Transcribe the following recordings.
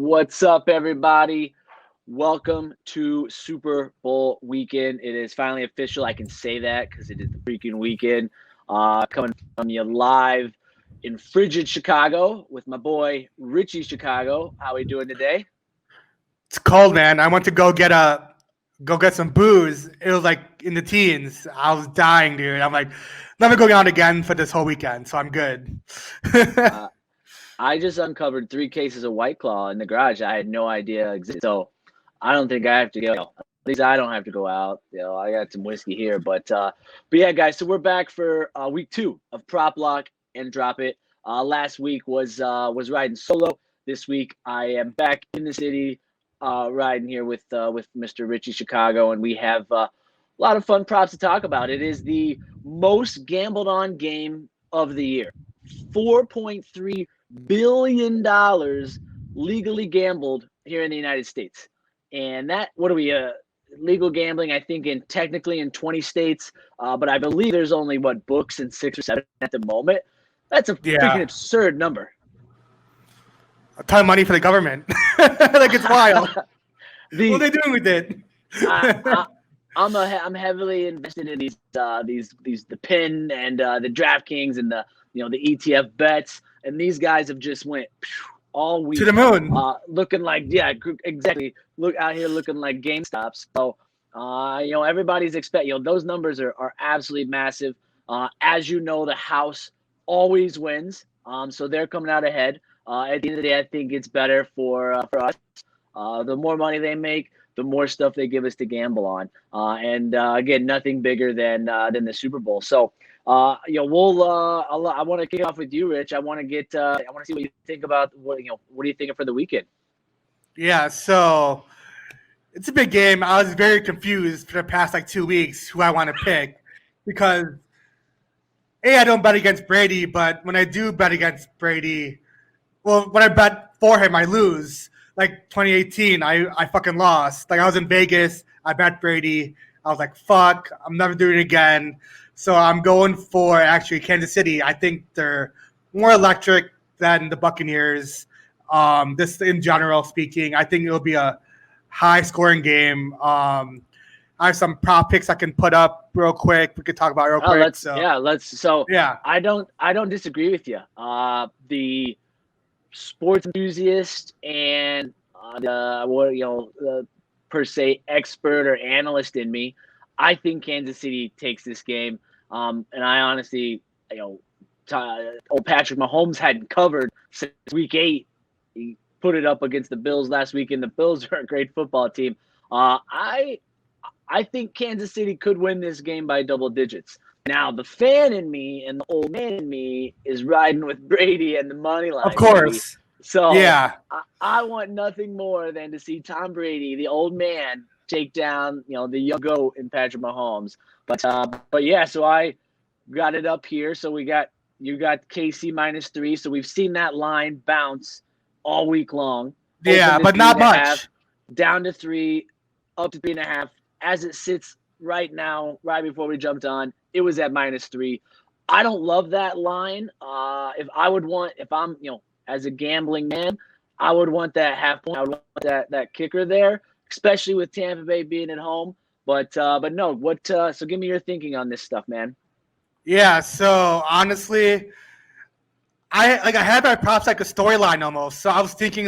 What's up, everybody? Welcome to Super Bowl weekend. It is finally official. I can say that because it is the freaking weekend. Coming from you live in frigid Chicago with my boy Richie Chicago. How are we doing today? It's cold, man. I went to go get some booze. It was like in the teens. I was dying, dude. I'm like, never going out again for this whole weekend, so I'm good. I just uncovered 3 cases of White Claw in the garage. I had no idea existed. So I don't think I have to go. At least I don't have to go out. I got some whiskey here, but yeah, guys. So we're back for week 2 of Prop Lock and Drop It. Last week was riding solo. This week I am back in the city, riding here with Mr. Richie Chicago, and we have a lot of fun props to talk about. It is the most gambled on game of the year. $4.3 billion legally gambled here in the United States. And that, what are we, legal gambling, I think, technically in 20 states, but I believe there's only, books in 6 or 7 at the moment. That's a freaking absurd number. A ton of money for the government. Like, it's wild. What are they doing with it? I'm heavily invested in these the PIN and the DraftKings and the ETF bets, and these guys have just went all week to the moon, looking like exactly. Look out here looking like GameStops. So everybody's expecting. Those numbers are absolutely massive. As you know, the house always wins. So they're coming out ahead. At the end of the day, I think it's better for us. The more money they make, the more stuff they give us to gamble on. And again, nothing bigger than the Super Bowl. So, I want to kick off with you, Rich. I want to see what you think about what are you thinking for the weekend? Yeah, so it's a big game. I was very confused for the past 2 weeks who I want to pick because I don't bet against Brady, but when I do bet against Brady, when I bet for him, I lose. Like 2018, I fucking lost. I was in Vegas. I bet Brady. I was like, fuck, I'm never doing it again. So I'm going for actually Kansas City. I think they're more electric than the Buccaneers. This in general speaking, I think it'll be a high scoring game. I have some prop picks I can put up real quick. We could talk about real quick. I don't disagree with you. The sports enthusiast and per se expert or analyst in me, I think Kansas City takes this game. And I honestly, old Patrick Mahomes hadn't covered since week 8. He put it up against the Bills last week, and the Bills are a great football team. I think Kansas City could win this game by double digits. Now, the fan in me and the old man in me is riding with Brady and the money line. Of course. Baby. So yeah, I want nothing more than to see Tom Brady, the old man, take down the young goat in Patrick Mahomes. But yeah, so I got it up here. So you got KC -3. So we've seen that line bounce all week long. Yeah, but not much. Down to 3, up to 3.5. As it sits right now, right before we jumped on, it was at -3. I don't love that line. If I'm as a gambling man, I would want that half point. I would want that kicker there, especially with Tampa Bay being at home. But no, so give me your thinking on this stuff, man. Yeah, so honestly, I had my props like a storyline almost. So I was thinking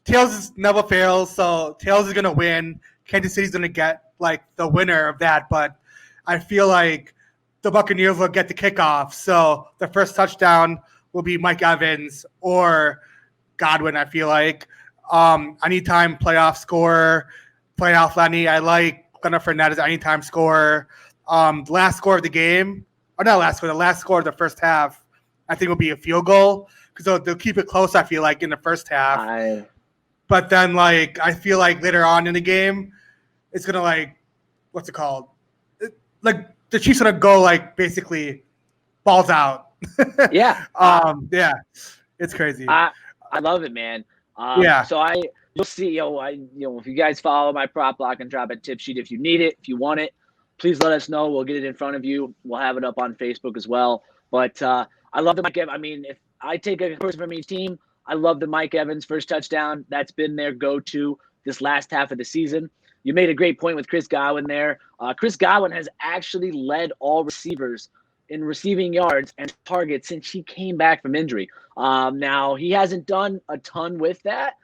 Tails never fails, so Tails is gonna win. Kansas City's gonna get the winner of that, but I feel like the Buccaneers will get the kickoff. So the first touchdown will be Mike Evans or Godwin, I feel like. Anytime playoff scorer, playoff Lenny. I like Leonard Fournette as anytime scorer. The last score of the game, or not last score, the last score of the first half, I think will be a field goal because they'll keep it close, I feel like, in the first half. But then, I feel like later on in the game, it's going to, what's it called? The Chiefs are going to go, basically balls out. Yeah. Yeah. It's crazy. I love it, man. So you'll see, if you guys follow my prop lock and drop it tip sheet, if you need it, if you want it, please let us know. We'll get it in front of you. We'll have it up on Facebook as well. But I love the Mike Evans. I mean, if I take a person from each team, I love the Mike Evans first touchdown. That's been their go-to this last half of the season. You made a great point with Chris Godwin there. Chris Godwin has actually led all receivers in receiving yards and targets since he came back from injury. Now, he hasn't done a ton with that.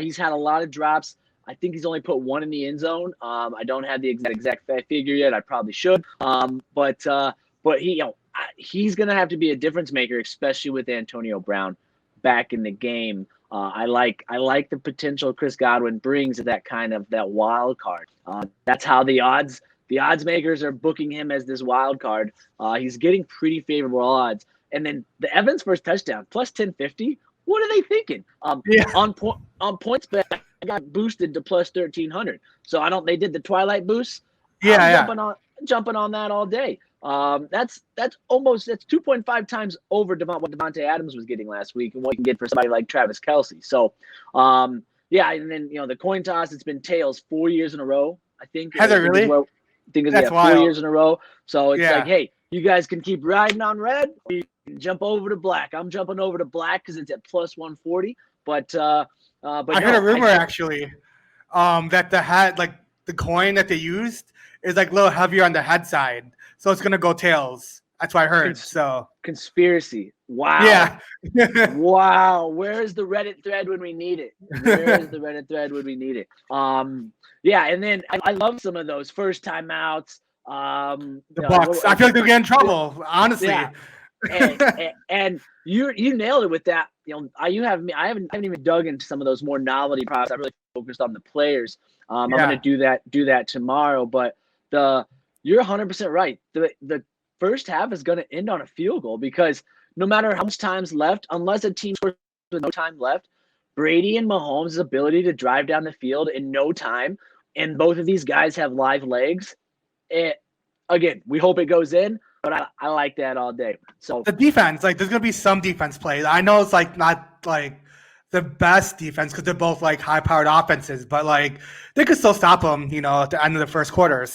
He's had a lot of drops. I think he's only put one in the end zone. I don't have the exact figure yet. I probably should. But he, he's going to have to be a difference maker, especially with Antonio Brown back in the game. I like the potential Chris Godwin brings that wild card. That's how the odds makers are booking him as this wild card. He's getting pretty favorable odds. And then the Evans first touchdown plus 1050. What are they thinking? On PointsBet, I got boosted to plus 1300. So they did the Twilight boost. Jumping on that all day. That's 2.5 times over what Devontae Adams was getting last week and what you can get for somebody like Travis Kelce. So, and then the coin toss, it's been tails 4 years in a row. I think. Has it really? I think it's 4 years in a row. So it's like, hey, you guys can keep riding on red. Or you can jump over to black. I'm jumping over to black because it's at plus 140. But I heard a rumor actually, that the coin that they used is like a little heavier on the head side, so it's gonna go tails. That's what I heard. Conspiracy. Wow. Yeah. Wow. Where is the Reddit thread when we need it? And then I love some of those first timeouts. The Bucks. I feel like they're getting in trouble, honestly. Yeah. and you nailed it with that. I haven't even dug into some of those more novelty props. I really focused on the players. I'm going to do that tomorrow. But you're 100% right. The first half is going to end on a field goal because no matter how much time's left, unless a team scores with no time left, Brady and Mahomes' ability to drive down the field in no time, and both of these guys have live legs. Again, we hope it goes in, but I like that all day. So the defense, there's going to be some defense plays. I know it's not the best defense because they're both high-powered offenses, but they could still stop them, at the end of the first quarter.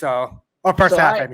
Or first half.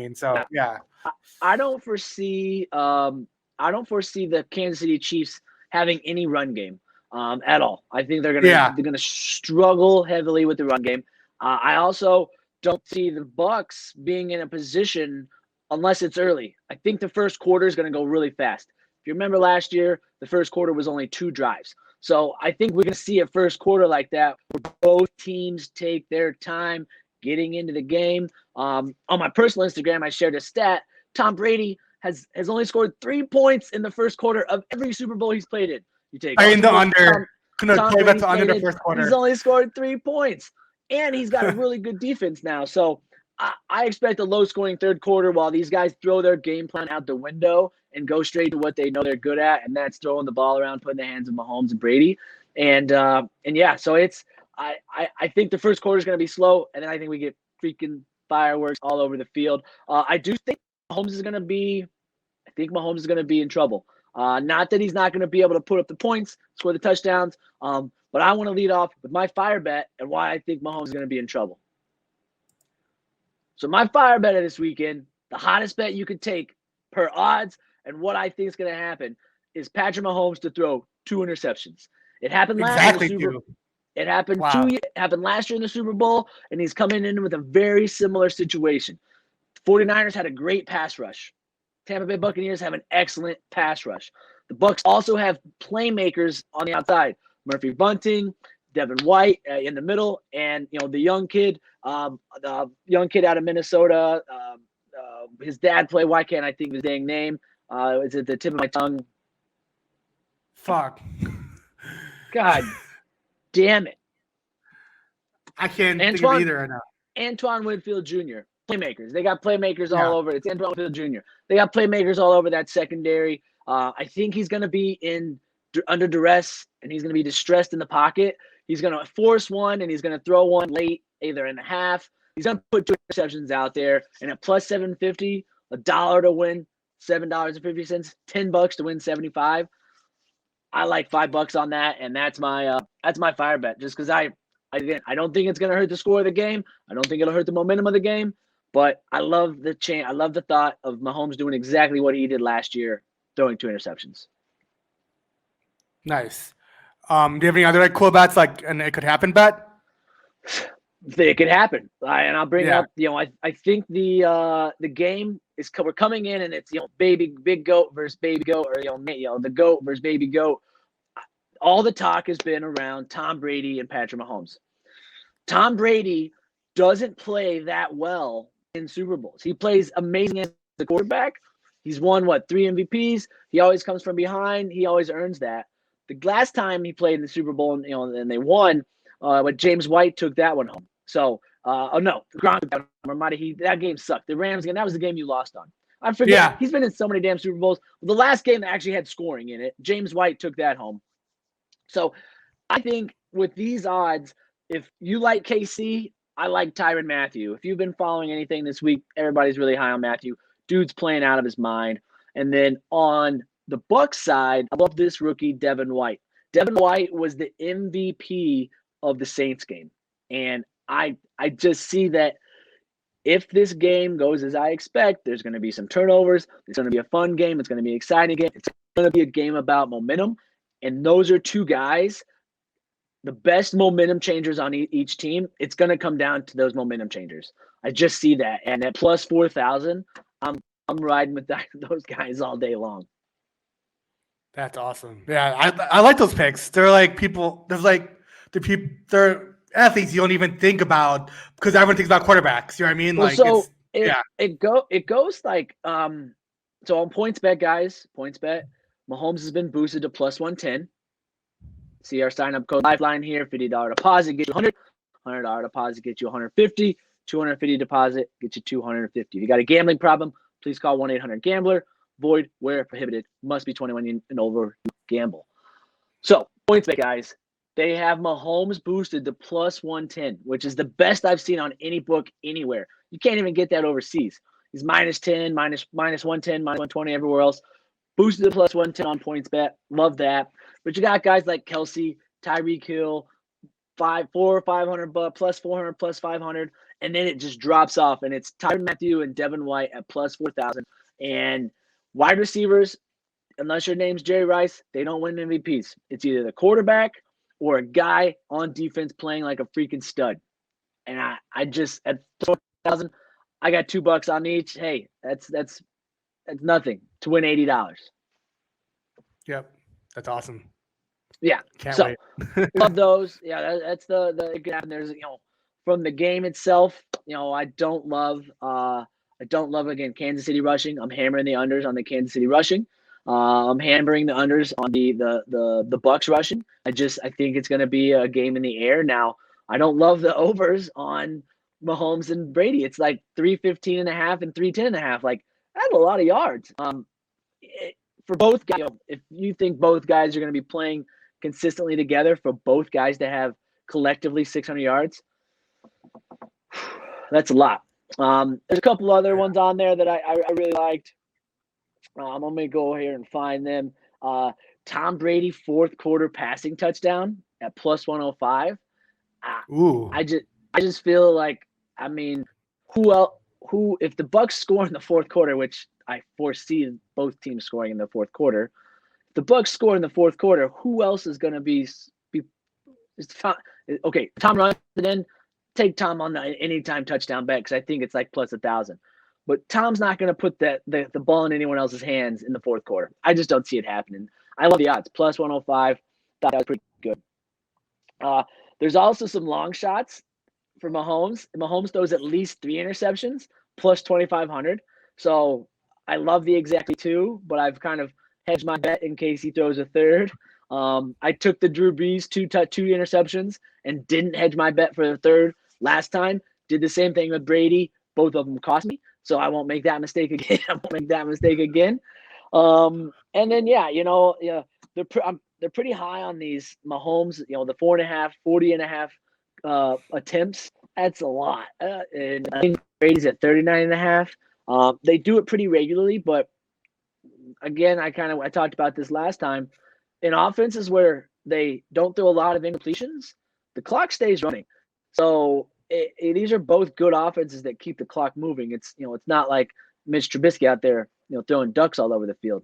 I don't foresee the Kansas City Chiefs having any run game at all. I think they're gonna struggle heavily with the run game. I also don't see the Bucks being in a position unless it's early. I think the first quarter is going to go really fast. If you remember last year, the first quarter was only 2 drives. So I think we're going to see a first quarter like that where both teams take their time getting into the game. On my personal Instagram, I shared a stat. Tom Brady has only scored 3 points in the first quarter of every Super Bowl he's played in. You take the under. Under the first quarter. He's only scored 3 points. And he's got a really good defense now. So I expect a low-scoring third quarter while these guys throw their game plan out the window and go straight to what they know they're good at, and that's throwing the ball around, putting the hands of Mahomes and Brady. So it's I think the first quarter is going to be slow, and then I think we get freaking fireworks all over the field. I do think Mahomes is going to be in trouble. Not that he's not going to be able to put up the points, score the touchdowns, but I want to lead off with my fire bet and why I think Mahomes is going to be in trouble. So my fire bet of this weekend, the hottest bet you could take per odds and what I think is going to happen is Patrick Mahomes to throw 2 interceptions. It happened last year. It happened happened last year in the Super Bowl, and he's coming in with a very similar situation. 49ers had a great pass rush. Tampa Bay Buccaneers have an excellent pass rush. The Bucs also have playmakers on the outside. Murphy Bunting, Devin White in the middle, and the young kid out of Minnesota. His dad played. Why can't I think of his dang name? It's at the tip of my tongue. Fuck. God damn it. I can't think of either right now. Antoine Winfield Jr. Playmakers. They got playmakers all over. It's Antoine Winfield Jr. They got playmakers all over that secondary. I think he's going to be under duress, and he's going to be distressed in the pocket. He's going to force one, and he's going to throw one late, either in the half. He's going to put 2 interceptions out there, and at plus 750, $1 to win $7.50, $10 to win 75. I like $5 on that, and that's my fire bet. Just because I don't think it's going to hurt the score of the game. I don't think it'll hurt the momentum of the game. But I love I love the thought of Mahomes doing exactly what he did last year, throwing 2 interceptions. Nice. Do you have any other cool bets and it could happen bet? It could happen, and I'll bring Yeah. up. I think the game is we're coming in, and it's big goat versus baby goat, or the goat versus baby goat. All the talk has been around Tom Brady and Patrick Mahomes. Tom Brady doesn't play that well in Super Bowls. He plays amazing as the quarterback. He's won 3 MVPs. He always comes from behind. He always earns that. The last time he played in the Super Bowl, and they won, but James White took that one home. So, Gronk took that game sucked. The Rams game, that was the game you lost on. I forget. Yeah. He's been in so many damn Super Bowls. The last game that actually had scoring in it, James White took that home. So, I think with these odds, if you like KC, I like Tyrann Mathieu. If you've been following anything this week, everybody's really high on Mathieu. Dude's playing out of his mind. And then on the Bucs side, I love this rookie, Devin White. Devin White was the MVP of the Saints game. And I just see that if this game goes as I expect, there's going to be some turnovers. It's going to be a fun game. It's going to be an exciting game. It's going to be a game about momentum. And those are two guys, the best momentum changers on each team. It's going to come down to those momentum changers. I just see that. And at plus 4,000, I'm riding with those guys all day long. That's awesome. Yeah, I like those picks. They're like people. There's like they're athletes you don't even think about because everyone thinks about quarterbacks. You know what I mean? Well, it goes like so on PointsBet, guys. PointsBet, Mahomes has been boosted to plus 110. See our sign up code Lifeline here. $50 deposit get you 100. $100 deposit get you 150. 250 deposit get you 250. If you got a gambling problem, please call 1-800-GAMBLER. Void where prohibited. Must be 21 and over. Gamble. So PointsBet, guys. They have Mahomes boosted to plus 110, which is the best I've seen on any book anywhere. You can't even get that overseas. He's minus 10, minus 110, minus 120 everywhere else. Boosted to plus 110 on PointsBet. Love that. But you got guys like Kelsey, Tyreek Hill, $500 or $500, plus 400, plus 500, and then it just drops off. And it's Tyrann Mathieu and Devin White at plus 4,000. And wide receivers, unless your name's Jerry Rice, they don't win MVPs. It's either the quarterback or a guy on defense playing like a freaking stud. And I just at 4,000, I got $2 on each. Hey, that's nothing to win $80. Yep, that's awesome. Yeah, can't so wait. love those. Yeah, that's the there's from the game itself. I don't love again Kansas City rushing. I'm hammering the unders on the Kansas City rushing. I'm hammering the unders on the Bucks rushing. I think it's going to be a game in the air. Now, I don't love the overs on Mahomes and Brady. It's like 315.5 and 310.5. Like, that's a lot of yards. For both guys, if you think both guys are going to be playing consistently together, for both guys to have collectively 600 yards, that's a lot. There's a couple other ones on there that I really liked. I'm going to go here and find them. Tom Brady, fourth quarter passing touchdown at plus 105. Ooh. I just feel like, I mean, who if the Bucks score in the fourth quarter, which I foresee both teams scoring in the fourth quarter, if the Bucks score in the fourth quarter, who else is going to be okay? Tom runs it in. Take Tom on the anytime touchdown bet because I think it's like plus 1,000. But Tom's not going to put the ball in anyone else's hands in the fourth quarter. I just don't see it happening. I love the odds. Plus 105. Thought that was pretty good. There's also some long shots for Mahomes. Mahomes throws at least 3 interceptions, plus 2,500. So I love the exactly 2, but I've kind of hedged my bet in case he throws a third. I took the Drew Brees 2 interceptions and didn't hedge my bet for the third last time. Did the same thing with Brady. Both of them cost me. So I won't make that mistake again. And then, they're pretty high on these Mahomes, the 4.5, 40.5 attempts. That's a lot. And I think Brady's at 39.5. They do it pretty regularly, but again, I talked about this last time. In offenses where they don't throw a lot of incompletions, the clock stays running. So these are both good offenses that keep the clock moving. It's not like Mitch Trubisky out there, throwing ducks all over the field.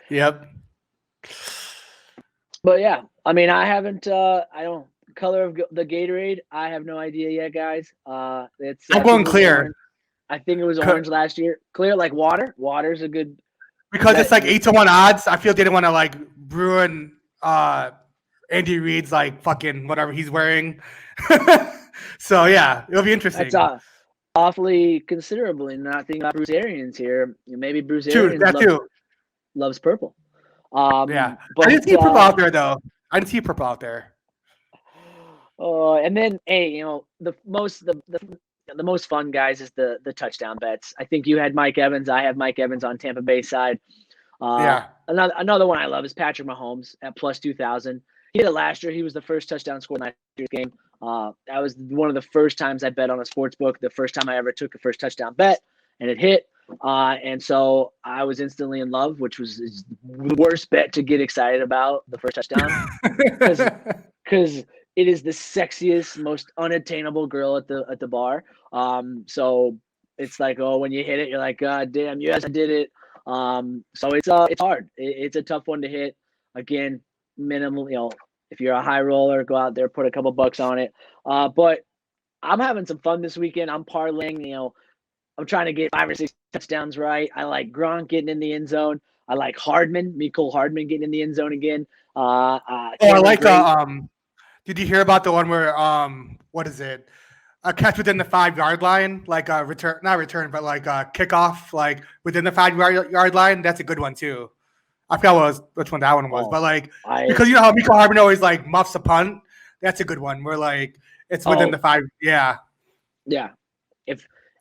Yep. But yeah, I mean, I haven't. I don't color of the Gatorade. I have no idea yet, guys. It's I'm I think going it was clear orange. I think it was orange last year. Clear like water. Water's a good. because it's That like 8-1 odds. I feel they didn't want to like ruin Andy Reid's like fucking whatever he's wearing. So yeah, it'll be that's interesting. awfully considerable. And not thinking about Bruce Arians here. Maybe Bruce True, Arians that too. loves purple. Yeah, I didn't But see purple out there though. I didn't see purple out there. and then hey, the most fun guys is the touchdown bets. I think you had Mike Evans. I have Mike Evans on Tampa Bay side. Yeah, Another one I love is Patrick Mahomes at plus 2,000. He did it last year. He was the first touchdown scored in last year's game. That was one of the first times I bet on a sports book. The first time I ever took a first touchdown bet, and it hit. And so I was instantly in love, which was the worst bet to get excited about, the first touchdown, because it is the sexiest, most unattainable girl at the bar. So it's like, oh, when you hit it, you're like, God damn, yes, I did it. So it's hard. It's a tough one to hit. Again, minimal. If you're a high roller, go out there, put a couple bucks on it. But I'm having some fun this weekend. I'm parlaying. I'm trying to get 5 or 6 touchdowns right. I like Gronk getting in the end zone. I like Mecole Hardman getting in the end zone again. I Cameron like Brate. Did you hear about the one where what is it? A catch within the 5 yard line, like a return, not return, but like a kickoff, like within the 5 yard line. That's a good one too. I forgot which one that one was, but like because you know how Mecole Hardman always like muffs a punt. That's a good one where like it's within the 5. Yeah. Yeah.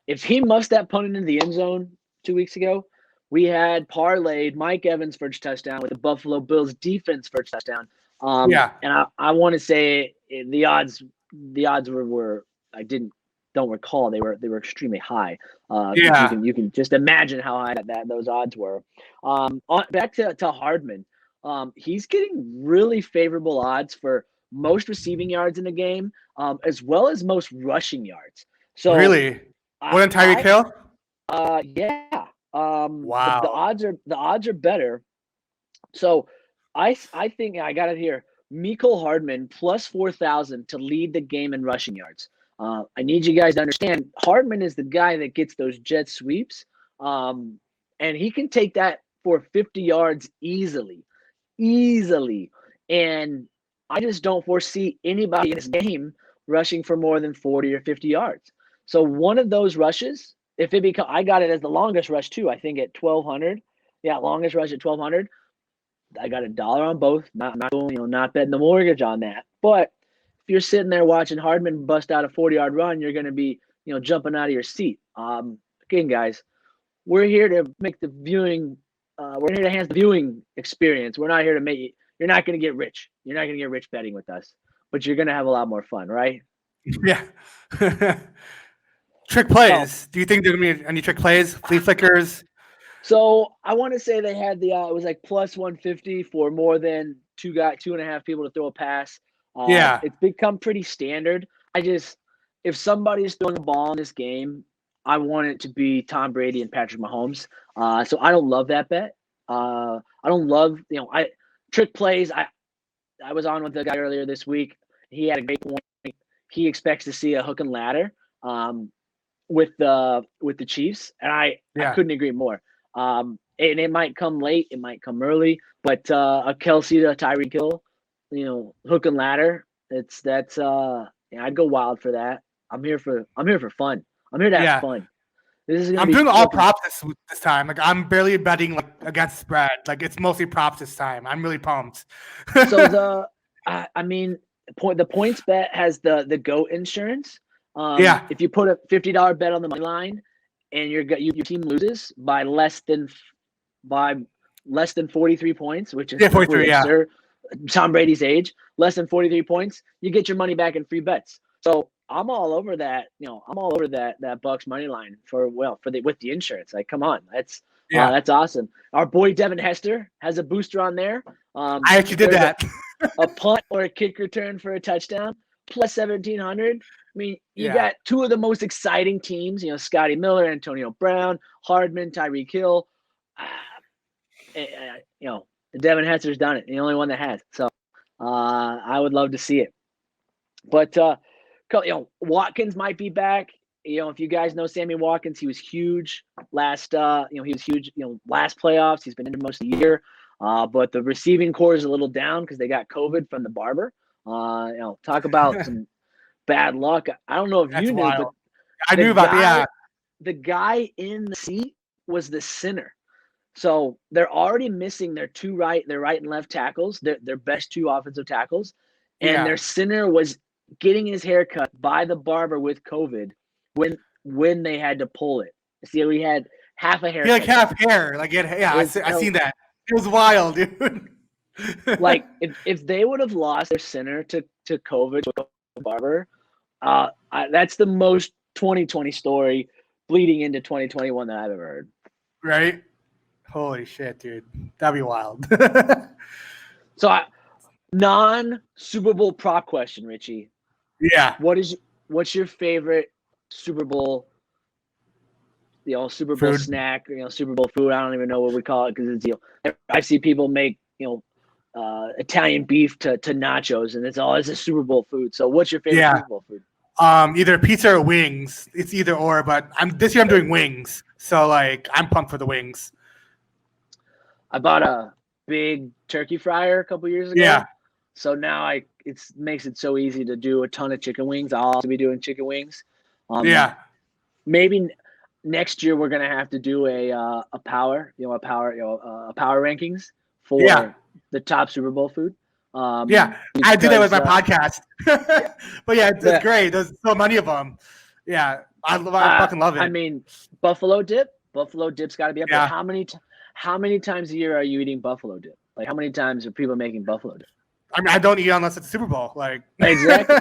If he muffed that punt into the end zone 2 weeks ago, we had parlayed Mike Evans first touchdown with the Buffalo Bills defense first touchdown. Yeah. And I want to say the odds were I don't recall they were extremely high. Yeah. You can just imagine how high those odds were. Back to Hardman, he's getting really favorable odds for most receiving yards in the game, as well as most rushing yards. So Really? More than Tyreek Hill? yeah. Wow. The odds are better. So I think I got it here. Mecole Hardman plus 4,000 to lead the game in rushing yards. I need you guys to understand Hardman is the guy that gets those jet sweeps, and he can take that for 50 yards easily. And I just don't foresee anybody in this game rushing for more than 40 or 50 yards. So one of those rushes, if it become, I got it as the longest rush too. I think at 1,200. Yeah, longest rush at 1,200. I got $1 on both. Not betting the mortgage on that. But if you're sitting there watching Hardman bust out a 40-yard run, you're going to be jumping out of your seat. Again, guys, we're here to make the viewing. We're here to enhance the viewing experience. We're not here to make you. You're not going to get rich. You're not going to get rich betting with us, but you're going to have a lot more fun, right? Yeah. Trick plays. Do you think there are going to be any trick plays? Flea flickers? So I want to say they had it was like plus 150 for more than 2.5 people to throw a pass. Yeah. It's become pretty standard. If somebody's throwing the ball in this game, I want it to be Tom Brady and Patrick Mahomes. So I don't love that bet. I don't love, trick plays. I was on with the guy earlier this week. He had a great point. He expects to see a hook and ladder with the Chiefs, and I couldn't agree more. And it might come late, it might come early, but a Kelsey to Tyreek Hill, hook and ladder. I'd go wild for that. I'm here for fun. I'm here to have fun. I'm doing all props this time. Like I'm barely betting like against spread. Like it's mostly props this time. I'm really pumped. So the PointsBet has the GOAT insurance. If you put a $50 bet on the money line and your team loses by less than 43 points, which is 43, absurd. Tom Brady's age, less than 43 points, you get your money back in free bets. So I'm all over that. I'm all over that Bucks money line with the insurance. Like, come on, that's awesome. Our boy Devin Hester has a booster on there. I actually did that. A punt or a kick return for a touchdown plus 1,700. I mean, you got two of the most exciting teams. Scotty Miller, Antonio Brown, Hardman, Tyreek Hill. Devin Hester's done it. The only one that has. So I would love to see it. But Watkins might be back. If you guys know Sammy Watkins, he was huge last. He was huge. Last playoffs, he's been in most of the year. But the receiving core is a little down because they got COVID from the barber. Talk about some bad luck. I don't know if That's you knew, wild. but I knew about that. the guy in the seat was the center. So they're already missing their right and left tackles, their best two offensive tackles, and their center was getting his hair cut by the barber with COVID when they had to pull it. See, we had half a hair. He half hair. I seen that. It was wild, dude. Like if they would have lost their center to COVID with the barber, that's the most 2020 story bleeding into 2021 that I've ever heard. Right? Holy shit, dude. That'd be wild. So, non-Super Bowl prop question, Richie. Yeah. What's your favorite Super Bowl? Super Bowl food. Snack. Super Bowl food. I don't even know what we call it because it's I see people make Italian beef to nachos, and it's a Super Bowl food. So, what's your favorite Super Bowl food? Either pizza or wings. It's either or, but this year I'm doing wings. So I'm pumped for the wings. I bought a big turkey fryer a couple years ago. Yeah. So now it makes it so easy to do a ton of chicken wings. I'll also be doing chicken wings. Maybe next year we're gonna have to do a power rankings for the top Super Bowl food. I did that with my podcast. But it's great. There's so many of them. Yeah, I fucking love it. I mean, buffalo dip. Buffalo dip's got to be up there. How many times a year are you eating buffalo dip? Like, how many times are people making buffalo dip? I mean, I don't eat unless it's Super Bowl. Exactly.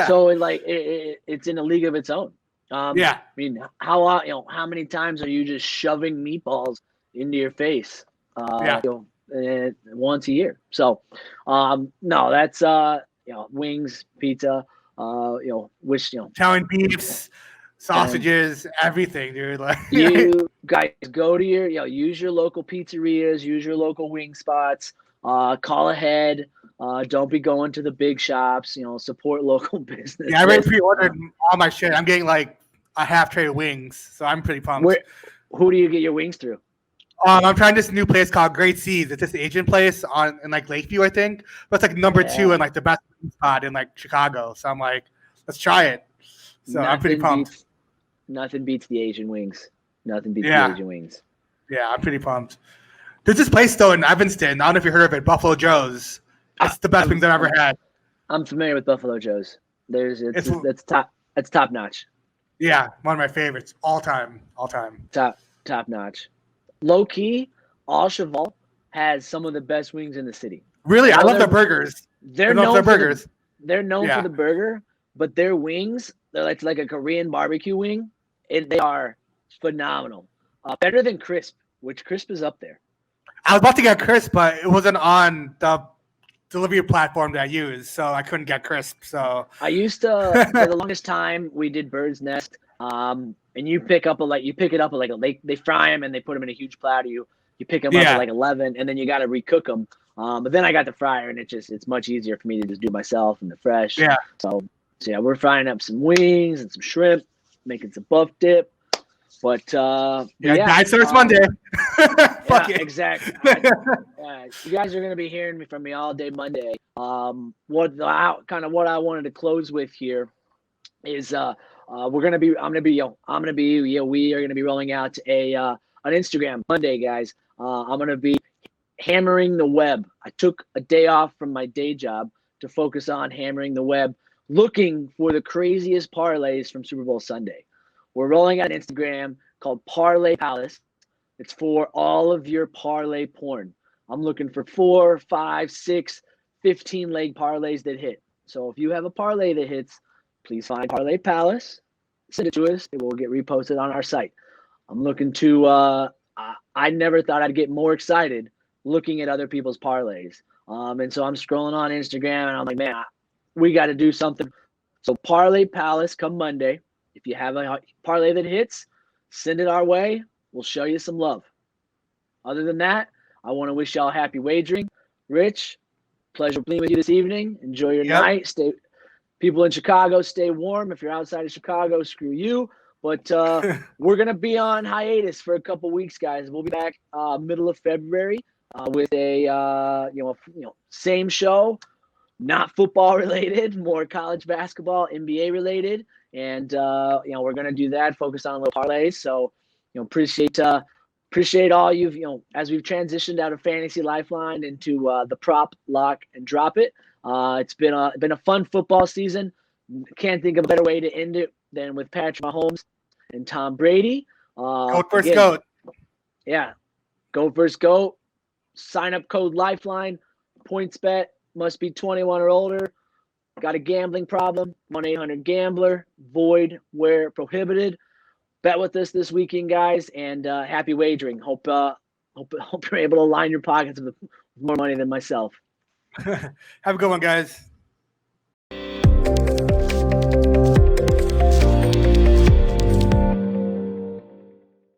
So it's in a league of its own. I mean, how many times are you just shoving meatballs into your face? Once a year. So, no, that's wings, pizza, Italian beefs, sausages, everything, dude. You guys go to use your local pizzerias, use your local wing spots, call ahead. Don't be going to the big shops, support local business. Yeah, I already pre-ordered all my shit. I'm getting a half tray of wings, so I'm pretty pumped. Who do you get your wings through? I'm trying this new place called Great Seeds. It's this Asian place in Lakeview, I think. But it's number 2 in the best spot in Chicago. So I'm let's try it. So I'm pretty pumped. Nothing beats the Asian wings. Nothing beats the Asian wings. Yeah, I'm pretty pumped. There's this place though in Evanston. I don't know if you heard of it, Buffalo Joe's. It's the best wings I've ever had. I'm familiar with Buffalo Joe's. It's top notch. Yeah, one of my favorites all time. Top notch. Low key, All Cheval has some of the best wings in the city. Really? I love their burgers. They're known for the burger, but their wings, they're like a Korean barbecue wing, and they are phenomenal. Better than Crisp, which Crisp is up there. I was about to get Crisp, but it wasn't on the delivery platform that I use, so I couldn't get Crisp. So I used to for the longest time we did Bird's Nest. And you pick it up they fry them and they put them in a huge platter. You pick them up at 11, and then you got to recook them. But then I got the fryer, and it's much easier for me to just do myself and the fresh. Yeah. So we're frying up some wings and some shrimp, making some buff dip. But Diet starts Monday. Fuck it. Exactly. You guys are gonna be hearing from me all day Monday. What I wanted to close with here is we are gonna be rolling out an Instagram Monday, guys. I'm gonna be hammering the web. I took a day off from my day job to focus on hammering the web, looking for the craziest parlays from Super Bowl Sunday. We're rolling out an Instagram called Parlay Palace. It's for all of your parlay porn. I'm looking for 4, 5, 6, 15 leg parlays that hit. So if you have a parlay that hits, please find Parlay Palace, send it to us. It will get reposted on our site. I'm looking to I never thought I'd get more excited looking at other people's parlays. And so I'm scrolling on Instagram, and I'm like, man, we got to do something. So Parlay Palace come Monday. If you have a parlay that hits, send it our way. We'll show you some love. Other than that, I want to wish y'all happy wagering. Rich, Pleasure being with you this evening. Enjoy your Yep. night. People in Chicago, stay warm. If you're outside of Chicago, screw you. But we're gonna be on hiatus for a couple weeks, guys. We'll be back middle of February with a same show, not football related, more college basketball, NBA related, and we're gonna do that. Focus on a little parlays. So appreciate all you've as we've transitioned out of Fantasy Lifeline into the prop, lock, and drop it. It's been a fun football season. Can't think of a better way to end it than with Patrick Mahomes and Tom Brady. Goat versus goat. Yeah, goat versus goat. Sign up code Lifeline. PointsBet. Must be 21 or older. Got a gambling problem? 1-800-GAMBLER. Void where prohibited. Bet with us this weekend, guys, and happy wagering. Hope you're able to line your pockets with more money than myself. Have a good one, guys.